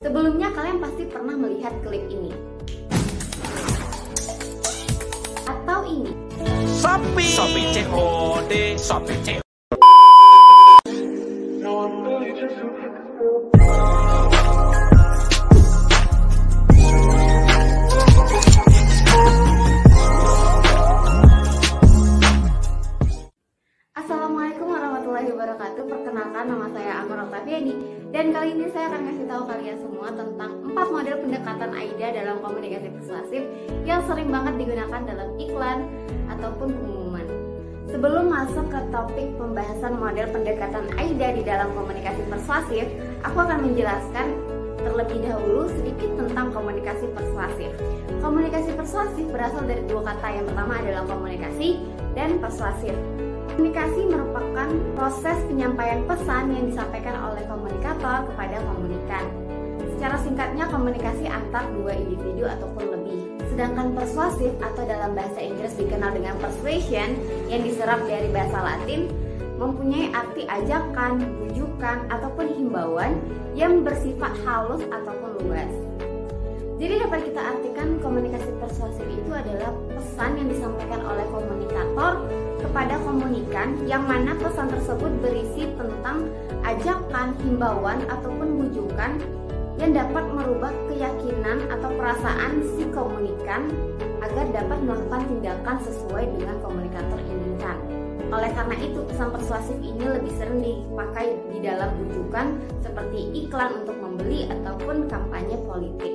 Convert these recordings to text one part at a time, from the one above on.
Sebelumnya kalian pasti pernah melihat klip ini atau ini. Shopee COD, Shopee COD. Assalamualaikum warahmatullahi wabarakatuh. Perkenalkan, nama saya Amar Oktaviani dan kali ini saya akan ngasih tahu kalian semua tentang 4 model pendekatan AIDA dalam komunikasi persuasif yang sering banget digunakan dalam iklan ataupun pengumuman. Sebelum masuk ke topik pembahasan model pendekatan AIDA di dalam komunikasi persuasif, aku akan menjelaskan terlebih dahulu sedikit tentang komunikasi persuasif. Komunikasi persuasif berasal dari dua kata. Yang pertama adalah komunikasi dan persuasif. Komunikasi merupakan proses penyampaian pesan yang disampaikan oleh komunikator kepada komunikan. Secara singkatnya, komunikasi antar dua individu ataupun lebih. Sedangkan persuasif atau dalam bahasa Inggris dikenal dengan persuasion yang diserap dari bahasa Latin, mempunyai arti ajakan, bujukan, ataupun himbauan yang bersifat halus ataupun luas. Jadi dapat kita artikan komunikasi persuasif itu adalah pesan yang disampaikan oleh komunikator kepada komunikan, yang mana pesan tersebut berisi tentang ajakan, himbauan, ataupun bujukan yang dapat merubah keyakinan atau perasaan si komunikan agar dapat melakukan tindakan sesuai dengan komunikator inginkan. Oleh karena itu, pesan persuasif ini lebih sering dipakai di dalam bujukan seperti iklan untuk membeli ataupun kampanye politik.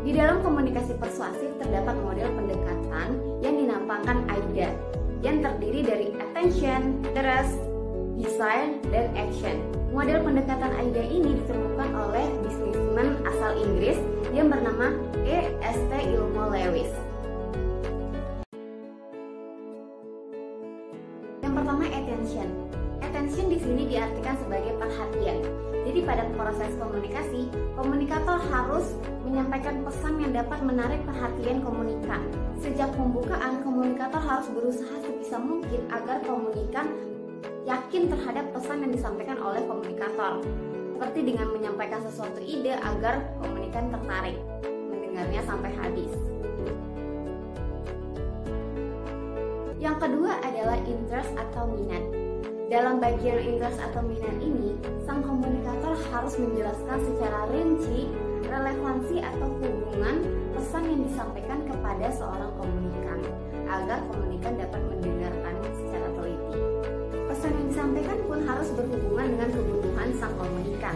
Di dalam komunikasi persuasif terdapat model pendekatan yang dinampakkan AIDA yang terdiri dari attention, trust, desire, dan action. Model pendekatan AIDA ini ditemukan oleh bisnismen asal Inggris yang bernama E.S.T. Ilmo Lewis. Yang pertama, attention. Attention di sini diartikan sebagai perhatian. Jadi pada proses komunikasi, komunikator harus menyampaikan pesan yang dapat menarik perhatian komunikan. Sejak pembukaan, komunikator harus berusaha sebisa mungkin agar komunikan yakin terhadap pesan yang disampaikan oleh komunikator. Seperti dengan menyampaikan sesuatu ide agar komunikan tertarik mendengarnya sampai habis. Yang kedua adalah interest atau minat. Dalam bagian interest atau minat ini, sang komunikator harus menjelaskan secara rinci relevansi atau hubungan pesan yang disampaikan kepada seorang komunikan agar komunikan dapat mendengarkannya secara teliti. Pesan yang disampaikan pun harus berhubungan dengan kebutuhan sang komunikan.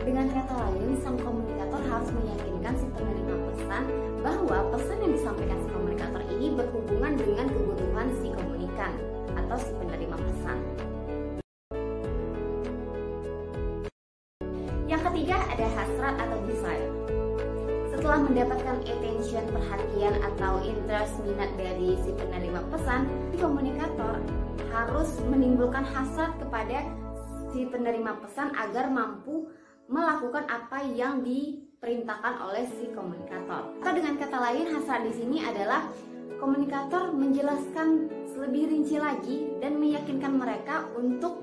Dengan kata lain, sang komunikator harus meyakinkan si penerima pesan bahwa pesan yang disampaikan si komunikator ini berhubungan dengan kebutuhan si komunikan atau si penerima pesan. Yang ketiga ada hasrat atau desire. Setelah mendapatkan attention, perhatian atau interest, minat dari si penerima pesan, si komunikator harus menimbulkan hasrat kepada si penerima pesan agar mampu melakukan apa yang diperintahkan oleh si komunikator. Atau dengan kata lain, hasrat di sini adalah komunikator menjelaskan lebih rinci lagi dan meyakinkan mereka untuk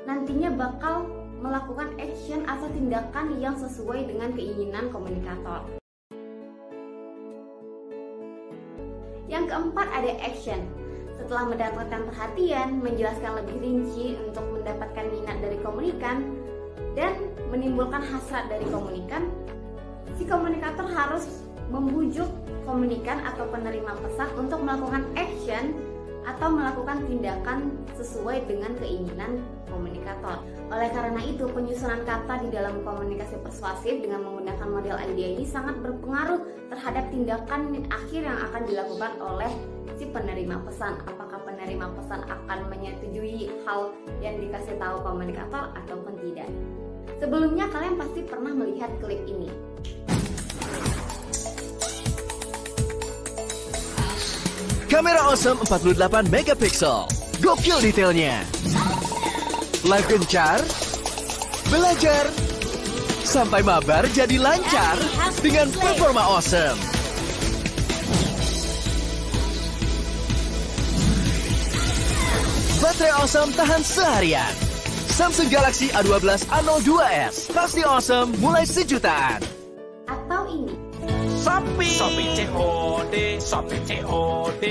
nantinya bakal melakukan action atau tindakan yang sesuai dengan keinginan komunikator. Yang keempat ada action. Setelah mendapatkan perhatian, menjelaskan lebih rinci untuk mendapatkan minat dari komunikan, dan menimbulkan hasrat dari komunikan, si komunikator harus membujuk komunikan atau penerima pesan untuk melakukan action atau melakukan tindakan sesuai dengan keinginan komunikator. Oleh karena itu, penyusunan kata di dalam komunikasi persuasif dengan menggunakan model AIDA ini sangat berpengaruh terhadap tindakan akhir yang akan dilakukan oleh si penerima pesan. Apakah penerima pesan akan menyetujui hal yang dikasih tahu komunikator ataupun tidak. Sebelumnya kalian pasti pernah melihat klip ini. Kamera awesome 48 megapiksel. Gokil detailnya. Live gencar, belajar, sampai mabar jadi lancar dengan performa awesome. Baterai awesome tahan seharian. Samsung Galaxy A12 A02s. Pasti awesome mulai sejutaan. Atau ini. Shopee COD, Shopee COD.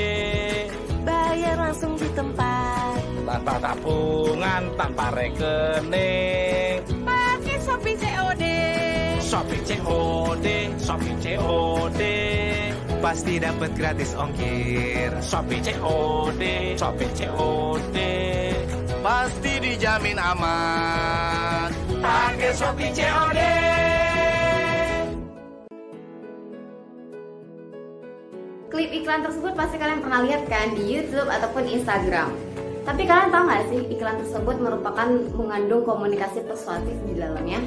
Bayar langsung di tempat. Tanpa tabungan, tanpa rekening. Pakai Shopee COD. Shopee COD, Shopee COD. Pasti dapat gratis ongkir. Shopee COD, Shopee COD. Pasti dijamin aman. Pakai Shopee COD. Klip iklan tersebut pasti kalian pernah lihat kan di YouTube ataupun Instagram. Tapi kalian tahu nggak sih iklan tersebut merupakan mengandung komunikasi persuasif di dalamnya?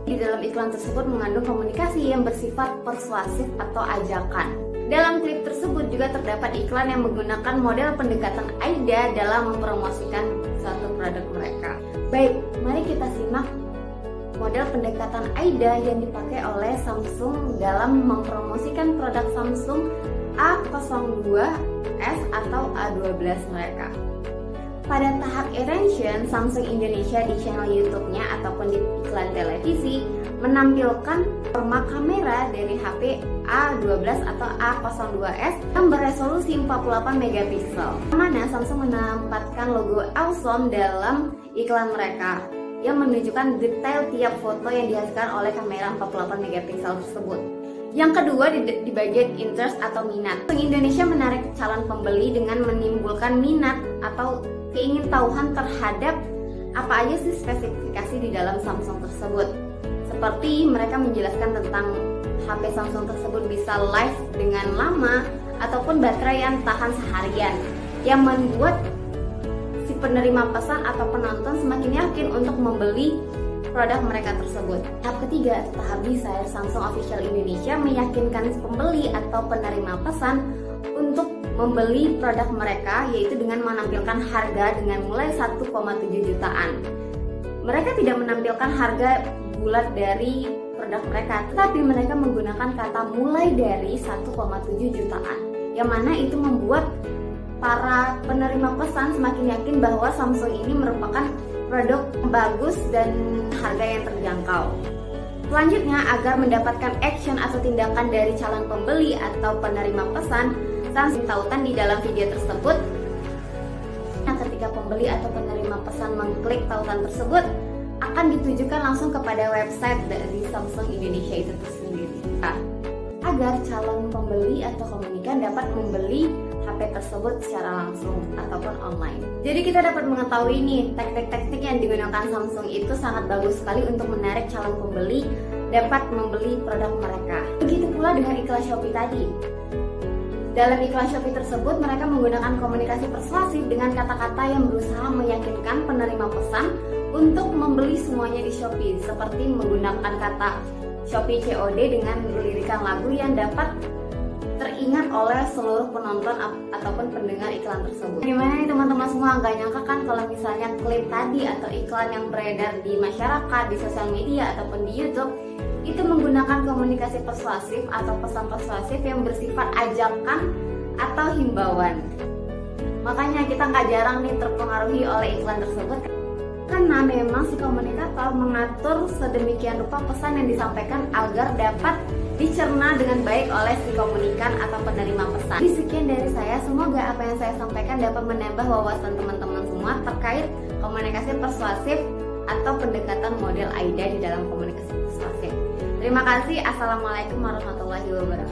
Di dalam iklan tersebut mengandung komunikasi yang bersifat persuasif atau ajakan. Dalam klip tersebut juga terdapat iklan yang menggunakan model pendekatan AIDA dalam mempromosikan suatu produk mereka. Baik, mari kita simak model pendekatan AIDA yang dipakai oleh Samsung dalam mempromosikan produk Samsung A02s atau A12 mereka. Pada tahap attention, Samsung Indonesia di channel YouTube-nya ataupun di iklan televisi menampilkan format kamera dari HP A12 atau A02s yang beresolusi 48 megapiksel. Mana Samsung menempatkan logo Awesome dalam iklan mereka yang menunjukkan detail tiap foto yang dihasilkan oleh kamera 48 megapiksel tersebut. Yang kedua di bagian interest atau minat. Samsung Indonesia menarik calon pembeli dengan menimbulkan minat atau keingintahuan terhadap apa aja sih spesifikasi di dalam Samsung tersebut. Seperti mereka menjelaskan tentang HP Samsung tersebut bisa live dengan lama ataupun baterai yang tahan seharian, yang membuat si penerima pesan atau penonton semakin yakin untuk membeli produk mereka tersebut. Tahap ketiga atau tahap desire, Samsung Official Indonesia meyakinkan pembeli atau penerima pesan untuk membeli produk mereka, yaitu dengan menampilkan harga dengan mulai 1,7 jutaan. Mereka tidak menampilkan harga bulat dari produk mereka, tetapi mereka menggunakan kata mulai dari 1,7 jutaan, yang mana itu membuat para penerima pesan semakin yakin bahwa Samsung ini merupakan produk bagus dan harga yang terjangkau. Selanjutnya, agar mendapatkan action atau tindakan dari calon pembeli atau penerima pesan, Samsung tautan di dalam video tersebut. Nah, ketika pembeli atau penerima pesan mengklik tautan tersebut, akan ditujukan langsung kepada website dari Samsung Indonesia itu sendiri. Agar calon pembeli atau komunikan dapat membeli HP tersebut secara langsung ataupun online. Jadi kita dapat mengetahui nih teknik-teknik yang digunakan Samsung itu sangat bagus sekali untuk menarik calon pembeli dapat membeli produk mereka. Begitu pula dengan iklan Shopee tadi. Dalam iklan Shopee tersebut mereka menggunakan komunikasi persuasif dengan kata-kata yang berusaha meyakinkan penerima pesan untuk membeli semuanya di Shopee, seperti menggunakan kata Shopee COD dengan lirikan lagu yang dapat teringat oleh seluruh penonton ataupun pendengar iklan tersebut. Gimana nih teman-teman semua, nggak nyangka kan kalau misalnya klip tadi atau iklan yang beredar di masyarakat, di sosial media ataupun di YouTube itu menggunakan komunikasi persuasif atau pesan persuasif yang bersifat ajakan atau himbauan. Makanya kita nggak jarang nih terpengaruhi oleh iklan tersebut, karena memang si komunikator mengatur sedemikian rupa pesan yang disampaikan agar dapat dicerna dengan baik oleh si komunikan atau penerima pesan. Jadi sekian dari saya, semoga apa yang saya sampaikan dapat menambah wawasan teman-teman semua terkait komunikasi persuasif atau pendekatan model AIDA di dalam komunikasi persuasif. Terima kasih. Assalamualaikum warahmatullahi wabarakatuh.